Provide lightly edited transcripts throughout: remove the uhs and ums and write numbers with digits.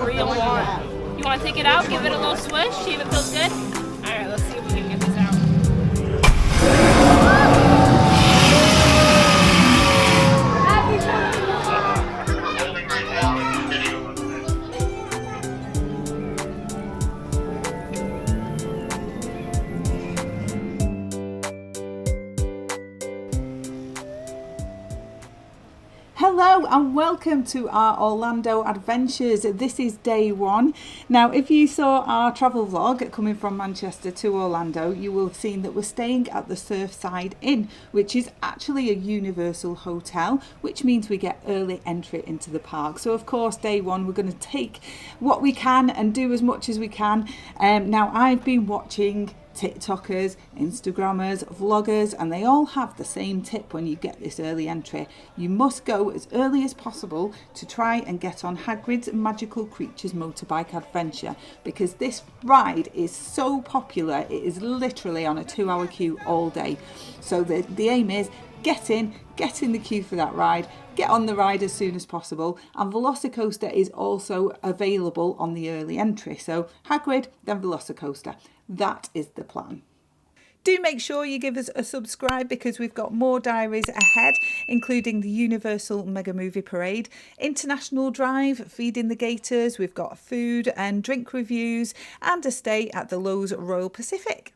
real warm. You want to take it out, give it a little swish, see if it feels good? Alright, let's see if we can get this out. Hello and welcome to our Orlando adventures. This is day one. Now, if you saw our travel vlog coming from Manchester to Orlando, you will have seen that we're staying at the Surfside Inn, which is actually a Universal hotel, which means we get early entry into the park. So of course, day one, we're going to take what we can and do as much as we can. Now, I've been watching TikTokers, Instagrammers, vloggers, and they all have the same tip when you get this early entry. You must go as early as possible to try and get on Hagrid's Magical Creatures Motorbike Adventure, because this ride is so popular. It is literally on a 2-hour queue all day. So the aim is get in the queue for that ride, get on the ride as soon as possible, and Velocicoaster is also available on the early entry. So Hagrid, then Velocicoaster. That is the plan. Do make sure you give us a subscribe because we've got more diaries ahead, including the Universal Mega Movie Parade, International Drive, Feeding the Gators, we've got food and drink reviews, and a stay at the Lowe's Royal Pacific.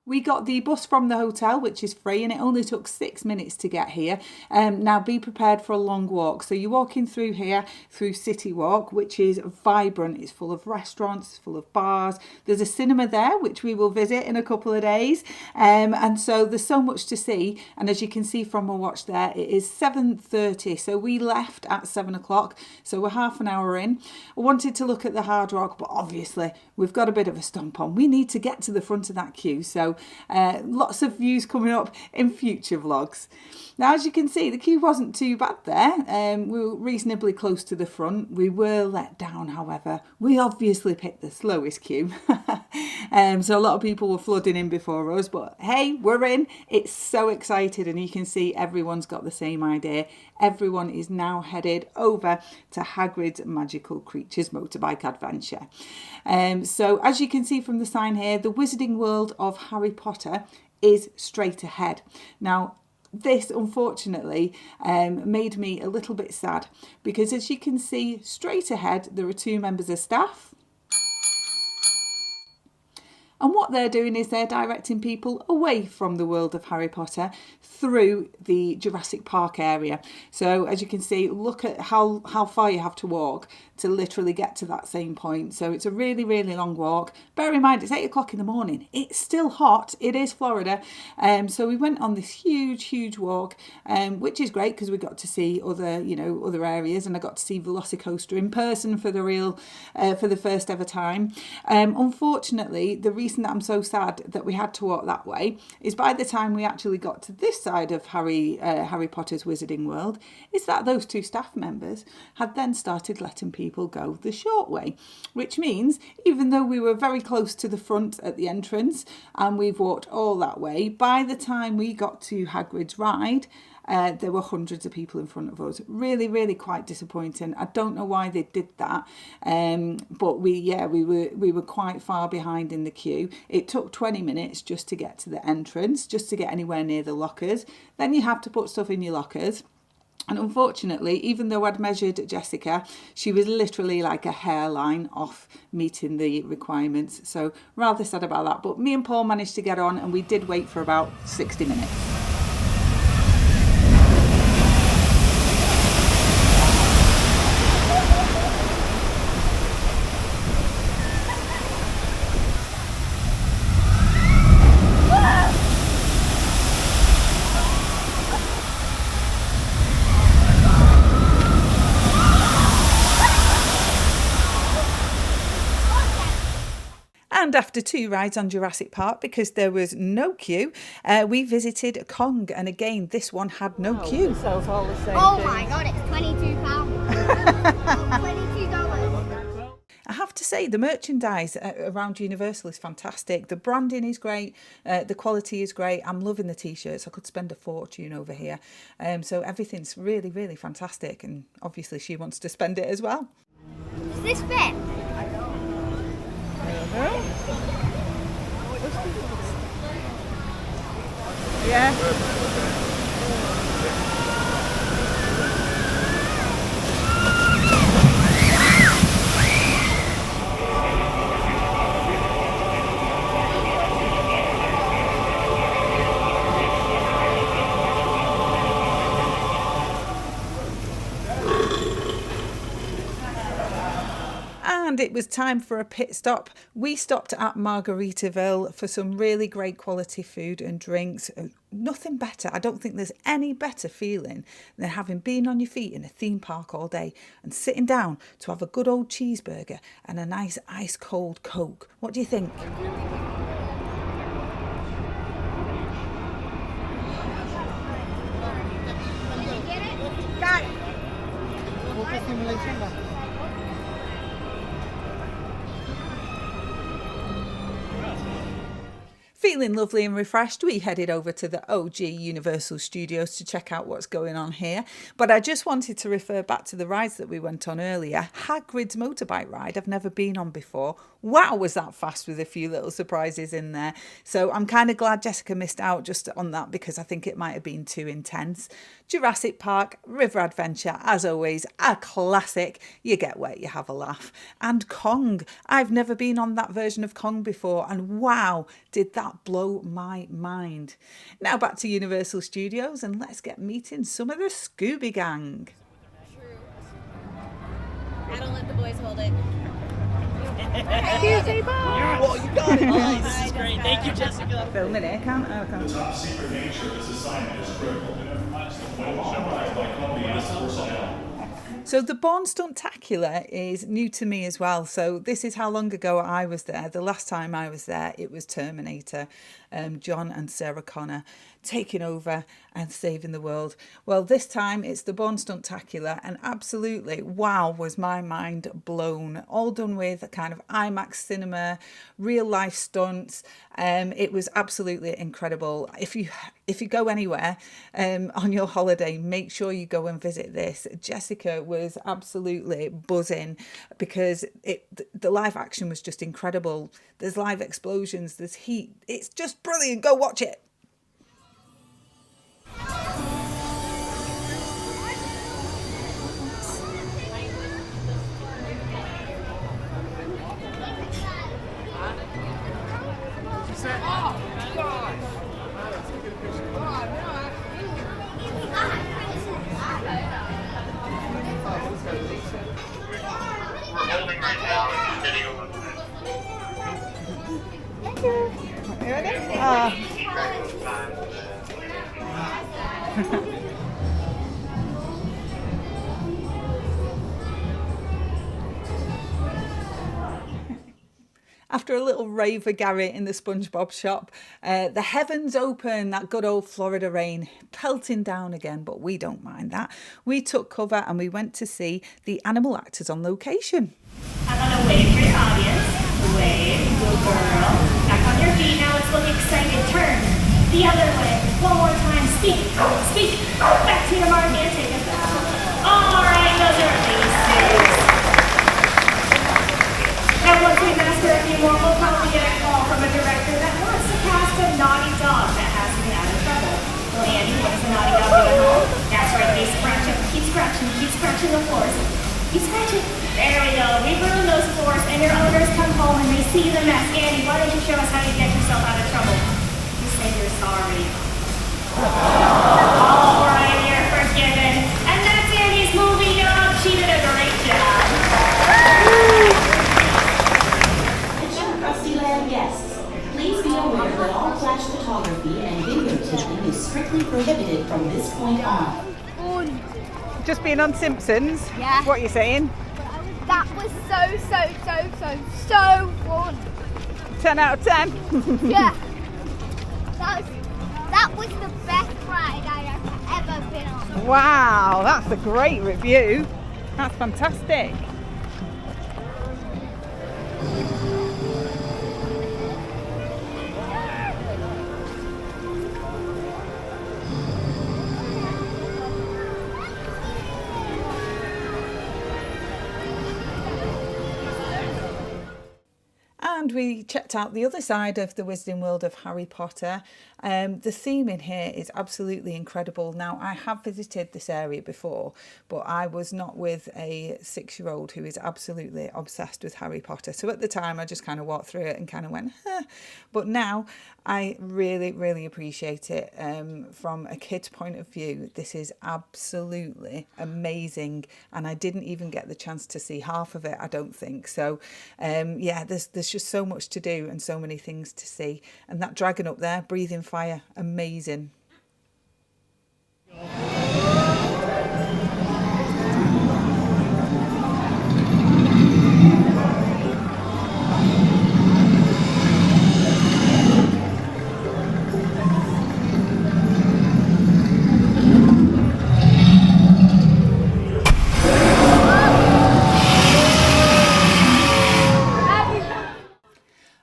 We got the bus from the hotel, which is free, and it only took 6 minutes to get here. Now be prepared for a long walk. So you're walking through here, through City Walk, which is vibrant. It's full of restaurants, it's full of bars. There's a cinema there, which we will visit in a couple of days. And so there's so much to see. And as you can see from my watch there, it is 7:30. So we left at 7 o'clock. So we're half an hour in. I wanted to look at the Hard Rock, but obviously we've got a bit of a stomp on. We need to get to the front of that queue. So lots of views coming up in future vlogs. Now, as you can see, the queue wasn't too bad there. We were reasonably close to the front. We were let down, however. We obviously picked the slowest queue. So a lot of people were flooding in before us, but hey, we're in. It's so excited, and you can see everyone's got the same idea. Everyone is now headed over to Hagrid's Magical Creatures Motorbike Adventure. So as you can see from the sign here, the Wizarding World of Harry Potter is straight ahead. Now, this unfortunately made me a little bit sad because, as you can see straight ahead, there are 2 members of staff. And what they're doing is they're directing people away from the world of Harry Potter through the Jurassic Park area. So as you can see, look at how far you have to walk to literally get to that same point. So it's a really, really long walk. Bear in mind, it's 8 o'clock in the morning. It's still hot. It is Florida. So we went on this huge walk, which is great because we got to see other areas, and I got to see Velocicoaster in person for the first ever time. Unfortunately, the reason that I'm so sad that we had to walk that way is by the time we actually got to this side of Harry Potter's Wizarding World, is that those 2 staff members had then started letting people go the short way, which means even though we were very close to the front at the entrance and we've walked all that way, by the time we got to Hagrid's ride, there were hundreds of people in front of us. Really, really quite disappointing. I don't know why they did that, but we were quite far behind in the queue. It took 20 minutes just to get to the entrance, just to get anywhere near the lockers. Then you have to put stuff in your lockers. And unfortunately, even though I'd measured Jessica, she was literally like a hairline off meeting the requirements. So rather sad about that. But me and Paul managed to get on, and we did wait for about 60 minutes. And after 2 rides on Jurassic Park, because there was no queue, we visited Kong. And again, this one had no queue. It sells all the same Oh things. my god, it's £22. $22. I have to say, the merchandise around Universal is fantastic. The branding is great. The quality is great. I'm loving the T-shirts. I could spend a fortune over here. So everything's really, really fantastic. And obviously she wants to spend it as well. this fit? Yeah. And it was time for a pit stop. We stopped at Margaritaville for some really great quality food and drinks. Nothing better. I don't think there's any better feeling than having been on your feet in a theme park all day and sitting down to have a good old cheeseburger and a nice ice cold Coke. What do you think? Got it. Feeling lovely and refreshed, we headed over to the OG Universal Studios to check out what's going on here. But I just wanted to refer back to the rides that we went on earlier. Hagrid's motorbike ride I've never been on before. Wow, was that fast with a few little surprises in there. So I'm kind of glad Jessica missed out just on that because I think it might have been too intense. Jurassic Park River Adventure, as always, a classic. You get wet, you have a laugh. And Kong. I've never been on that version of Kong before, and wow, did that blow my mind. Now back to Universal Studios and let's get meeting some of the Scooby Gang. I don't let the boys hold it. Well, you got it. Nice. This is great. Thank you, Jessica. Filming it, can't I? The top secret nature of this assignment is critical. When authorized by Columbia's personnel. So the Bourne Stuntacular is new to me as well. So this is how long ago I was there. The last time I was there, it was Terminator, John and Sarah Connor taking over and saving the world. Well, this time it's the Bourne Stuntacular, and absolutely, wow, was my mind blown. All done with a kind of IMAX cinema, real life stunts. It was absolutely incredible. If you go anywhere on your holiday, make sure you go and visit this. Jessica was absolutely buzzing because the live action was just incredible. There's live explosions, there's heat. It's just brilliant. Go watch it. After a little rave with Gary in the SpongeBob shop, the heavens open, that good old Florida rain pelting down again, but we don't mind that. We took cover and we went to see the animal actors on location. I want to wave for your audience. Wave, good girl. Back on your feet now, let's look excited. Turn the other way. One more time. Speak. Speak. Back to your mark and take it back. All right, those are basics. Now, once we master a few more, we'll probably get a call from a director that wants to cast a naughty dog that has been out of trouble. Well, Andy, what does a naughty dog do at home? That's right, they scratch it. Keep scratching the floors. Keep scratching. There we go. We've ruined those floors, and your owners come home and they see the mess. Andy, why don't you show us how you get yourself out of trouble? You say you're sorry. All right, you're forgiven. And that's Andy's movie dog. She did a great job. Attention Krusty Land guests. Please be aware that all flash photography and videotaping is strictly prohibited from this point on. Just being on Simpsons. Yeah. What are you saying? That was so fun. 10 out of 10. Yeah. That was the best ride I have ever been on. Wow, that's a great review. That's fantastic. And we checked out the other side of the Wizarding World of Harry Potter. The theme in here is absolutely incredible. Now, I have visited this area before, but I was not with a 6-year-old who is absolutely obsessed with Harry Potter. So at the time, I just kind of walked through it and kind of went, huh. But now I really, really appreciate it. From a kid's point of view, this is absolutely amazing. And I didn't even get the chance to see half of it, I don't think. So, yeah, there's just so much to do and so many things to see. And that dragon up there, breathing fire, amazing.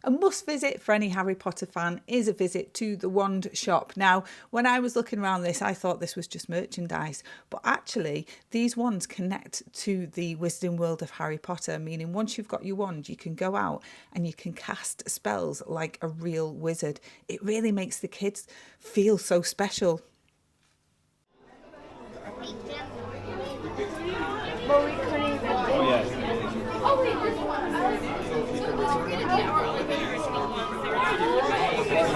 A must visit for any Harry Potter fan is a visit to the wand shop. Now, when I was looking around this, I thought this was just merchandise, but actually these wands connect to the Wizarding World of Harry Potter, meaning once you've got your wand, you can go out and you can cast spells like a real wizard. It really makes the kids feel so special.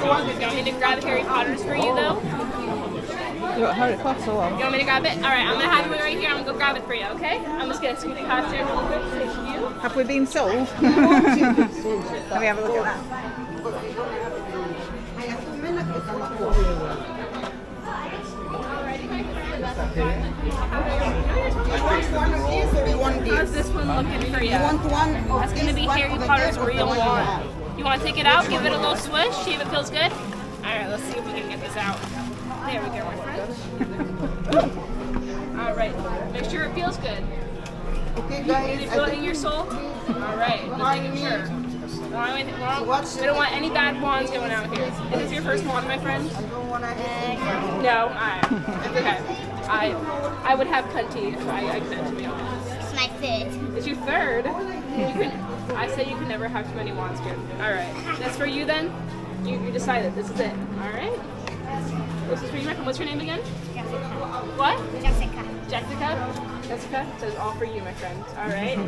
You want me to grab Harry Potter's for you, though? You want Harry Potter one? You want me to grab it? All right, I'm going to have it right here. I'm going to go grab it for you, okay? I'm just going to scoot past here real quick. Thank you. Have we been sold? Let me have a look at that. How's this one looking for you? That's going to be Harry Potter's real wand. You want to take it out, give it a little swish, see if it feels good? Alright, let's see if we can get this out. There we go, my friend. Alright, make sure it feels good. Okay, Can you feel it in your soul? Alright, just making sure. We don't want any bad wands going out here. Is this your first wand, my friend? No? Alright, it's okay. I would have plenty if I could, to be honest. It's my third. It's your third? I say you can never have too many wands, kid. Alright. That's for you then? You decided. This is it. Alright? This is for you, my friend. What's your name again? Jessica. What? Jessica. Jessica? Jessica? So it's all for you, my friend. Alright?